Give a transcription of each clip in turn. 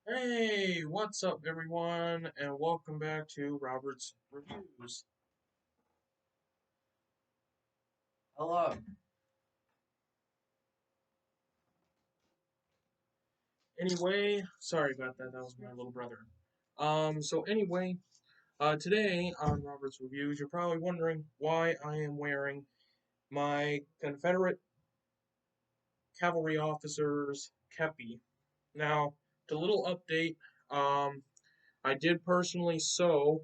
Hey, what's up, everyone, and welcome back to Robert's Reviews. Hello. Anyway, sorry about that. That was my little brother. Today on Robert's Reviews, you're probably wondering why I am wearing my Confederate cavalry officer's kepi. Now, the little update. Um, I did personally sew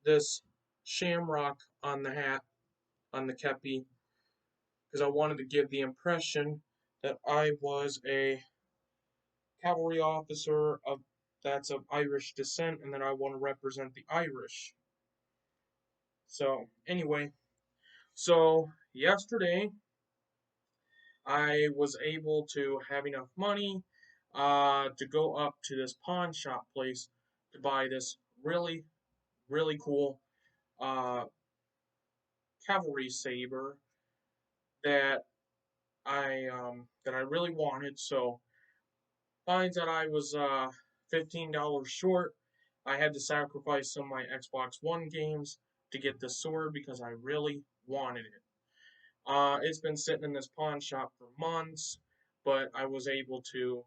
this shamrock on the hat on the kepi because I wanted to give the impression that I was a cavalry officer that's of Irish descent and that I want to represent the Irish. So yesterday I was able to have enough money to go up to this pawn shop place to buy this really cool uh, cavalry saber that I really wanted. So finds that I was $15 short. I had to sacrifice some of my Xbox One games to get this sword because I really wanted it. It's been sitting in this pawn shop for months, but I was able to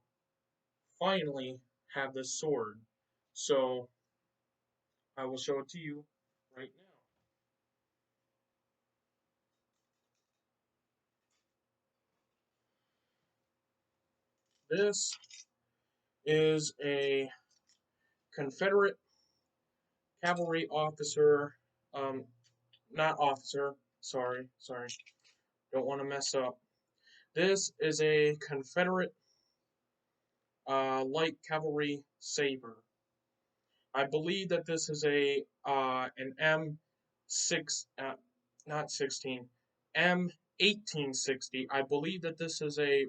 finally have this sword. So I will show it to you right now. This is a Confederate cavalry officer, um, not officer, sorry, don't want to mess up. This is a Confederate light cavalry saber. I believe that this is a an M6, not 16, M1860. I believe that this is a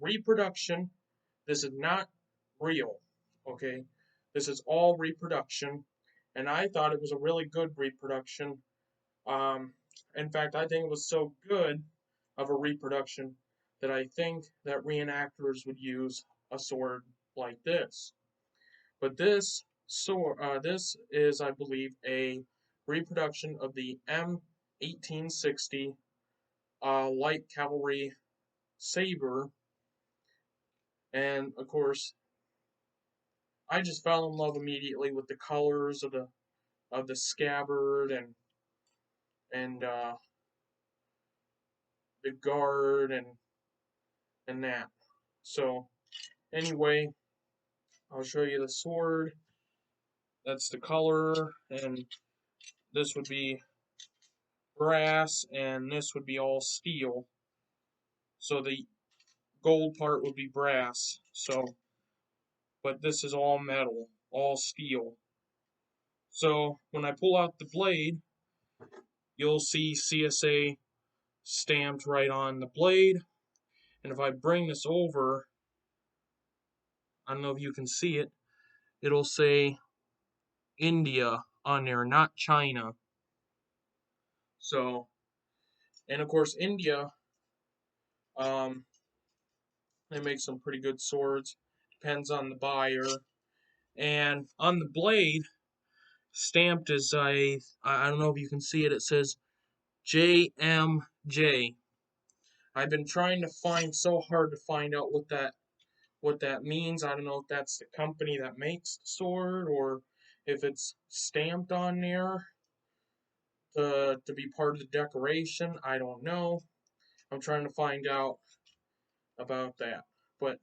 reproduction. This is not real. Okay, this is all reproduction, and I thought it was a really good reproduction. Um, in fact, I think it was so good of a reproduction that I think that reenactors would use a sword like this. But this is, I believe, a reproduction of the M1860 light cavalry saber, and of course, I just fell in love immediately with the colors of the scabbard and the guard and that. So anyway, I'll show you the sword. That's the color, and this would be brass, and this would be all steel. So the gold part would be brass. But this is all metal, all steel. So when I pull out the blade, you'll see CSA stamped right on the blade. And if I bring this over, I don't know if you can see it, it'll say India on there, not China. So, and of course, India, um, they make some pretty good swords. Depends on the buyer. And on the blade, stamped as I don't know if you can see it. It says JMJ. I've been trying to find so hard to find out what that means. I don't know if that's the company that makes the sword or if it's stamped on there to be part of the decoration. I don't know. I'm trying to find out about that. But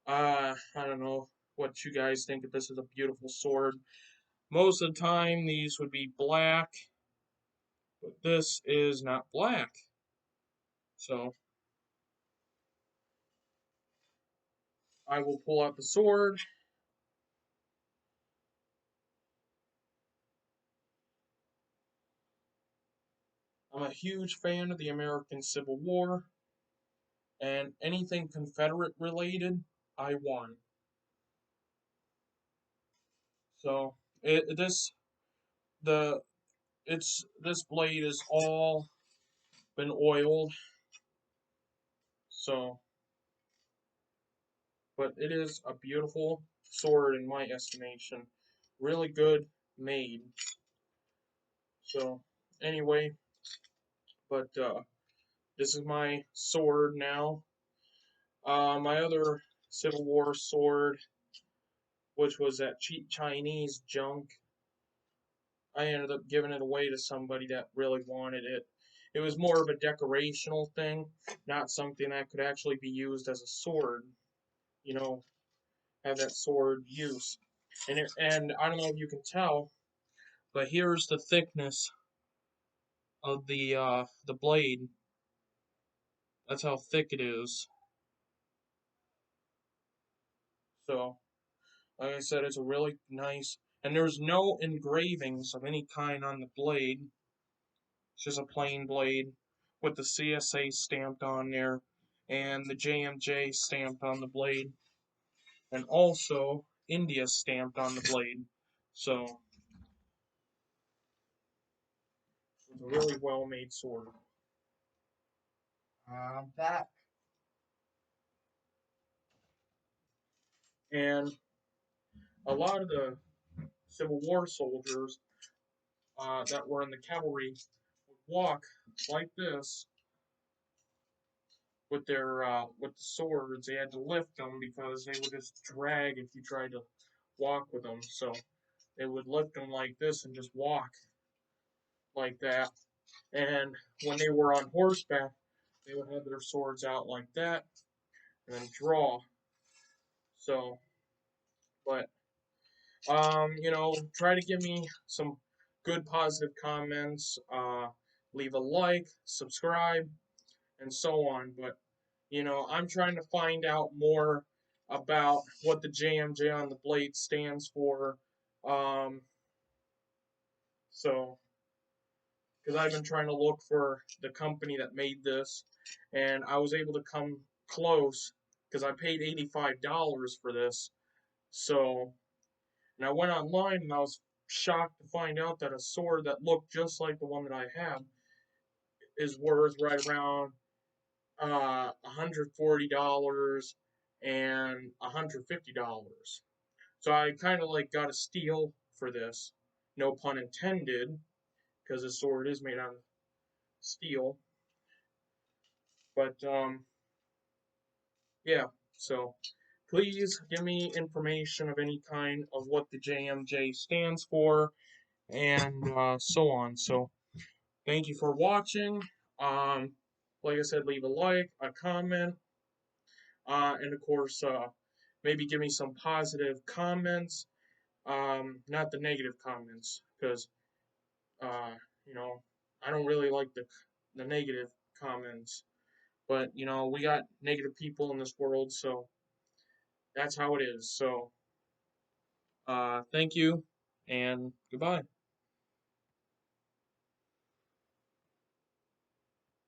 I don't know what you guys think if this is a beautiful sword. Most of the time these would be black, but this is not black. So I will pull out the sword. I'm a huge fan of the American Civil War, and anything Confederate related, I want. So it this the it's this blade is all been oiled. So, but it is a beautiful sword in my estimation. Really good made. So, anyway, but this is my sword now. My other Civil War sword, which was that cheap Chinese junk, I ended up giving it away to somebody that really wanted it. It was more of a decorational thing, not something that could actually be used as a sword. You know, have that sword use. And I don't know if you can tell, but here's the thickness of the blade. That's how thick it is. So, like I said, it's a really nice, and there's no engravings of any kind on the blade. It's just a plain blade with the CSA stamped on there and the JMJ stamped on the blade, and also India stamped on the blade. So it's a really well made sword. I'm back. And a lot of the Civil War soldiers that were in the cavalry would walk like this with the swords. They had to lift them because they would just drag if you tried to walk with them. So they would lift them like this and just walk like that. And when they were on horseback, they would have their swords out like that and then draw. So, but try to give me some good positive comments. Leave a like, subscribe, and so on. But I'm trying to find out more about what the JMJ on the blade stands for. Um, so, because I've been trying to look for the company that made this, and I was able to come close because I paid $85 for this. So, and I went online and I was shocked to find out that a sword that looked just like the one that I have is worth right around $140 and $150. So I kind of like got a steal for this. No pun intended, because the sword is made out of steel. But yeah, so please give me information of any kind of what the JMJ stands for and so on. So thank you for watching. Um, like I said, leave a like, a comment, and of course, maybe give me some positive comments, not the negative comments, because uh, you know I don't really like the negative comments. But we got negative people in this world, so that's how it is. So thank you and goodbye.